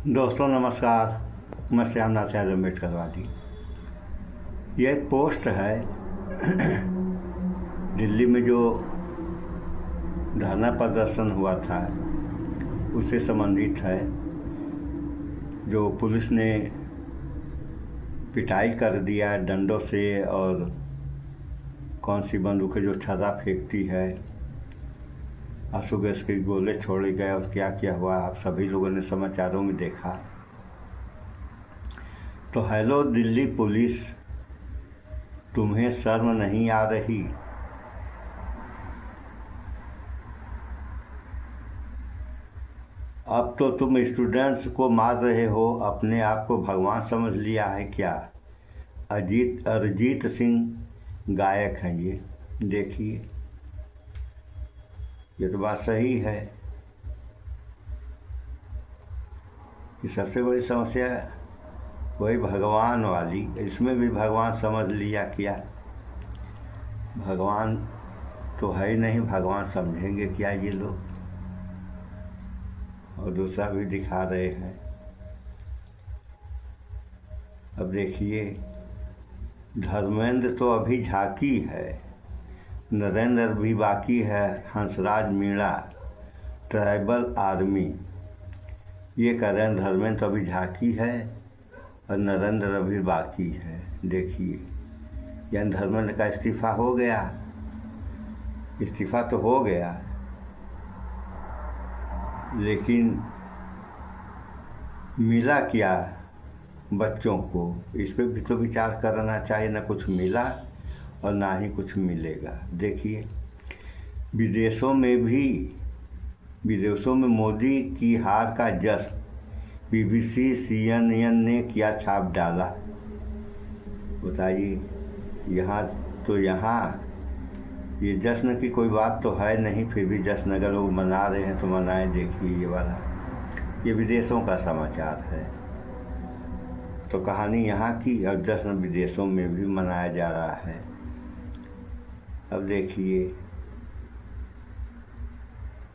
दोस्तों नमस्कार। मैं श्यामनाथ यादव अम्बेडकरवादी। यह एक पोस्ट है दिल्ली में जो धरना प्रदर्शन हुआ था उससे संबंधित है। जो पुलिस ने पिटाई कर दिया डंडों से और कौन सी बंदूकें जो छर्रा फेंकती है, आंसू गैस के गोले छोड़े गए और क्या क्या हुआ आप सभी लोगों ने समाचारों में देखा। तो हेलो दिल्ली पुलिस, तुम्हें शर्म नहीं आ रही? अब तो तुम स्टूडेंट्स को मार रहे हो, अपने आप को भगवान समझ लिया है क्या? अरिजीत सिंह गायक हैं ये, देखिए ये तो बात सही है कि सबसे बड़ी समस्या वही भगवान वाली, इसमें भी भगवान समझ लिया क्या? भगवान तो है ही नहीं, भगवान समझेंगे क्या ये लोग? और दूसरा भी दिखा रहे हैं। अब देखिए, धर्मेंद्र तो अभी झांकी है, नरेंद्र भी बाकी है, हंसराज मीणा, ट्राइबल आर्मी, ये कह रहे हैं धर्मेंद्र तो अभी झांकी है और नरेंद्र अभी बाकी है। देखिए, यानी धर्मेंद्र का इस्तीफा हो गया, इस्तीफा तो हो गया, लेकिन मिला क्या बच्चों को? इस पर भी तो विचार करना चाहिए। ना कुछ मिला और ना ही कुछ मिलेगा। देखिए, विदेशों में मोदी की हार का जश्न बीबीसी CNN ने किया छाप डाला। बताइए, यहाँ ये जश्न की कोई बात तो है नहीं, फिर भी जश्न अगर लोग मना रहे हैं तो मनाएं। देखिए ये वाला, ये विदेशों का समाचार है। तो कहानी यहाँ की और जश्न विदेशों में भी मनाया जा रहा है। अब देखिए,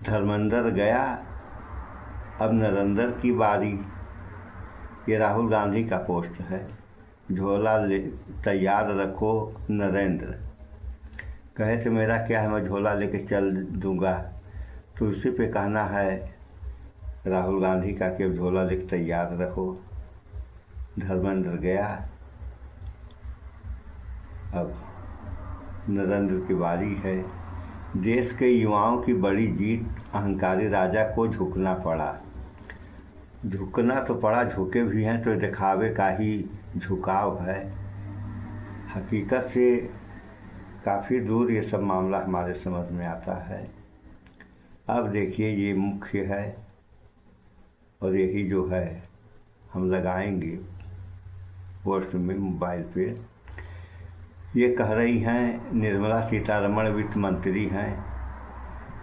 धर्मेंद्र गया, अब नरेंद्र की बारी। ये राहुल गांधी का पोस्ट है। झोला तैयार रखो नरेंद्र। कहे तो मेरा क्या है, मैं झोला लेके चल दूंगा। तो उसी पे कहना है राहुल गांधी का कि झोला लेके तैयार रखो। धर्मेंद्र गया, अब नरेंद्र की बारी है। देश के युवाओं की बड़ी जीत, अहंकारी राजा को झुकना पड़ा। झुकना तो पड़ा, झुके भी हैं तो दिखावे का ही झुकाव है। हकीकत से काफ़ी दूर ये सब मामला हमारे समझ में आता है। अब देखिए, ये मुख्य है और यही जो है हम लगाएंगे पोस्ट में मोबाइल पे। ये कह रही हैं, निर्मला सीतारमण वित्त मंत्री हैं,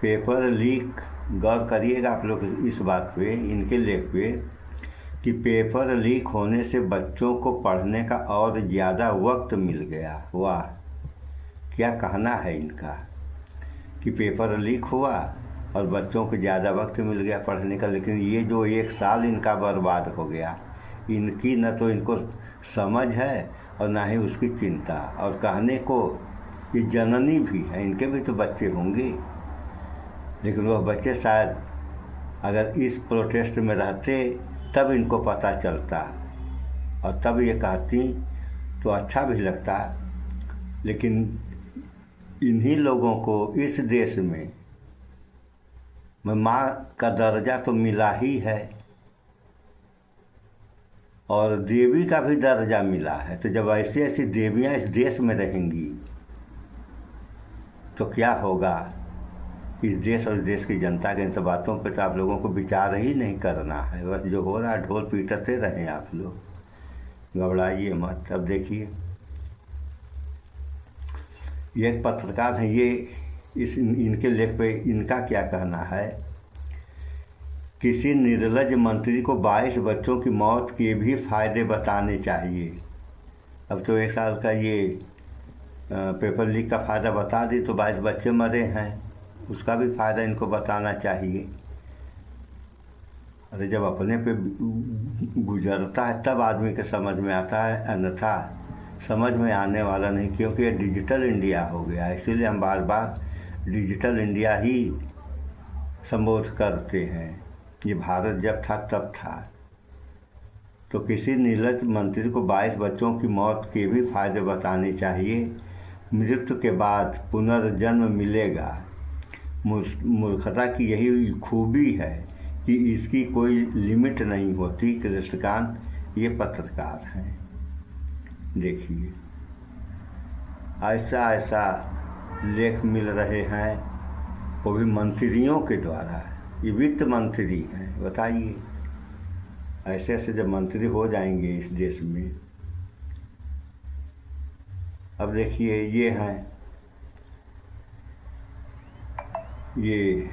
पेपर लीक, गौर करिएगा आप लोग इस बात पे, इनके लेख पे, कि पेपर लीक होने से बच्चों को पढ़ने का और ज़्यादा वक्त मिल गया। वाह, क्या कहना है इनका कि पेपर लीक हुआ और बच्चों को ज़्यादा वक्त मिल गया पढ़ने का। लेकिन ये जो 1 साल इनका बर्बाद हो गया, इनकी न तो इनको समझ है और ना ही उसकी चिंता। और कहने को ये जननी भी है, इनके भी तो बच्चे होंगे, लेकिन वह बच्चे शायद अगर इस प्रोटेस्ट में रहते तब इनको पता चलता और तब ये कहती तो अच्छा भी लगता। लेकिन इन्हीं लोगों को इस देश में माँ का दर्जा तो मिला ही है और देवी का भी दर्जा मिला है। तो जब ऐसी ऐसी देवियाँ इस देश में रहेंगी तो क्या होगा इस देश और इस देश की जनता के? इन सब बातों पर तो आप लोगों को विचार ही नहीं करना है। बस जो हो रहा है ढोल पीटते रहें आप लोग, घबराइए मत। अब देखिए, ये एक पत्रकार हैं, ये इनके लेख पे इनका क्या कहना है। किसी निर्लज मंत्री को 22 बच्चों की मौत के भी फायदे बताने चाहिए। अब तो 1 साल का ये पेपर लीक का फ़ायदा बता दी तो 22 बच्चे मरे हैं, उसका भी फ़ायदा इनको बताना चाहिए। अरे जब अपने पे गुजरता है तब आदमी के समझ में आता है, अन्यथा समझ में आने वाला नहीं, क्योंकि ये डिजिटल इंडिया हो गया है। इसीलिए हम बार बार डिजिटल इंडिया ही संबोध करते हैं। ये भारत जब था तब था। तो किसी निर्लज्ज मंत्री को 22 बच्चों की मौत के भी फायदे बताने चाहिए। मृत्यु के बाद पुनर्जन्म मिलेगा। मूर्खता की यही खूबी है कि इसकी कोई लिमिट नहीं होती। कृष्णकांत ये पत्रकार हैं, देखिए ऐसा ऐसा लेख मिल रहे हैं, वो भी मंत्रियों के द्वारा। ये वित्त मंत्री हैं, बताइए ऐसे ऐसे जब मंत्री हो जाएंगे इस देश में। अब देखिए ये हैं, ये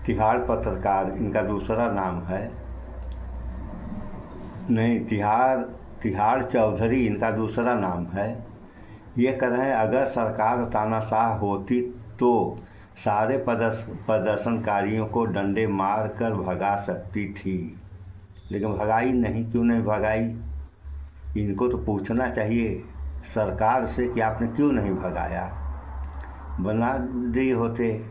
तिहाड़ पत्रकार, इनका दूसरा नाम है, नहीं तिहाड़ चौधरी इनका दूसरा नाम है। ये कह रहे हैं अगर सरकार तानाशाह होती तो सारे प्रदर्शनकारियों को डंडे मार कर भगा सकती थी, लेकिन भगाई नहीं। क्यों नहीं भगाई? इनको तो पूछना चाहिए सरकार से कि आपने क्यों नहीं भगाया। बना दिए होते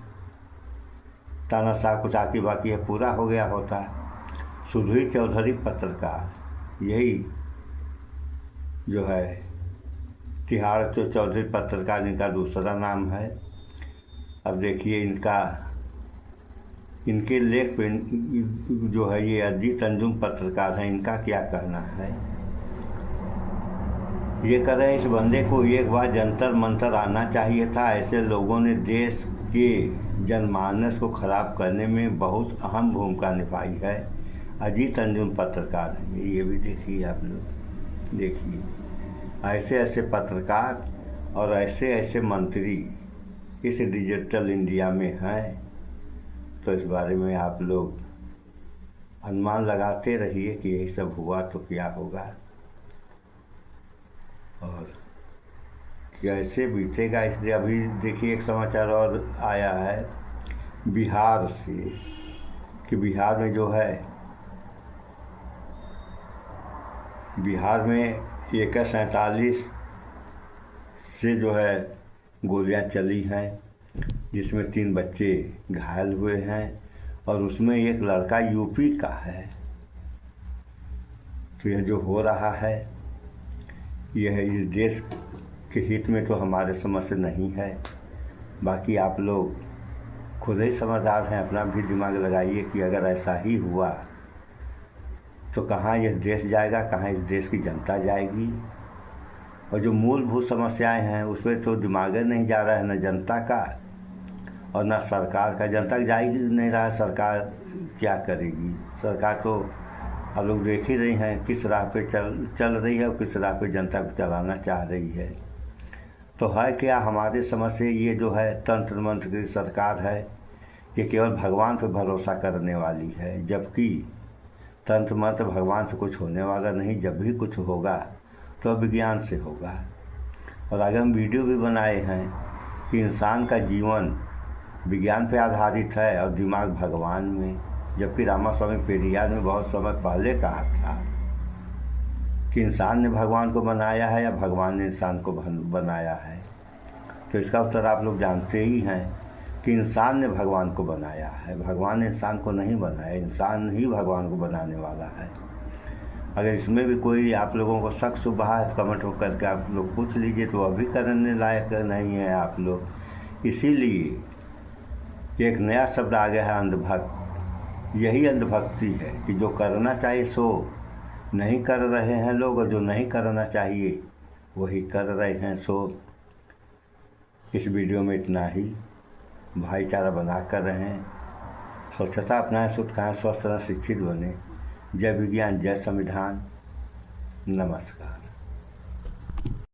तानाशाह को, ताकि बाकी है पूरा हो गया होता। सुधीर चौधरी पत्रकार, यही जो है तिहाड़ चौधरी पत्रकार, इनका दूसरा नाम है। अब देखिए इनके लेख पे जो है ये अजीत अंजुम पत्रकार हैं, इनका क्या कहना है। ये कह रहे हैं इस बंदे को एक बार जंतर मंतर आना चाहिए था। ऐसे लोगों ने देश के जनमानस को खराब करने में बहुत अहम भूमिका निभाई है। अजीत अंजुम पत्रकार हैं, ये भी देखिए आप लोग। देखिए ऐसे ऐसे पत्रकार और ऐसे ऐसे मंत्री इस डिजिटल इंडिया में हैं। तो इस बारे में आप लोग अनुमान लगाते रहिए कि यही सब हुआ तो क्या होगा और कैसे बीतेगा। इसलिए अभी देखिए एक समाचार और आया है बिहार से, कि बिहार में जो है, बिहार में AK-47 से जो है गोलियां चली हैं, जिसमें 3 बच्चे घायल हुए हैं और उसमें एक लड़का यूपी का है। तो यह जो हो रहा है यह इस देश के हित में तो हमारे समझ से नहीं है। बाकी आप लोग खुद ही समझदार हैं, अपना भी दिमाग लगाइए कि अगर ऐसा ही हुआ तो कहाँ यह देश जाएगा, कहाँ इस देश की जनता जाएगी। और जो मूलभूत समस्याएं हैं उस पर तो दिमाग नहीं जा रहा है, न जनता का और न सरकार का। जनता जा ही नहीं रहा है, सरकार क्या करेगी। सरकार तो आप लोग देख ही रही हैं किस राह पे चल रही है और किस राह पे जनता को चलाना चाह रही है। तो है क्या हमारे समझ से ये जो है तंत्र मंत्र की सरकार है, ये केवल भगवान पर भरोसा करने वाली है, जबकि तंत्र मंत्र भगवान से कुछ होने वाला नहीं। जब भी कुछ होगा तो विज्ञान से होगा। और आगे हम वीडियो भी बनाए हैं कि इंसान का जीवन विज्ञान पर आधारित है और दिमाग भगवान में, जबकि रामास्वामी पेरियार ने बहुत समय पहले कहा था कि इंसान ने भगवान को बनाया है या भगवान ने इंसान को बनाया है। तो इसका उत्तर आप लोग जानते ही हैं कि इंसान ने भगवान को बनाया है, भगवान ने इंसान को नहीं बनाया। इंसान ही भगवान को बनाने वाला है। अगर इसमें भी कोई आप लोगों को शक शुबा है तो कमेंट करके आप लोग पूछ लीजिए, तो वह भी करने लायक नहीं है आप लोग। इसीलिए एक नया शब्द आ गया है अंधभक्त। यही अंधभक्ति है कि जो करना चाहिए सो नहीं कर रहे हैं लोग, और जो नहीं करना चाहिए वही कर रहे हैं। सो इस वीडियो में इतना ही। भाईचारा बना कर रहें, स्वच्छता अपनाएं, शुद्ध खाएं, स्वस्थ रहें, शिक्षित बने। जय विज्ञान, जय संविधान। नमस्कार।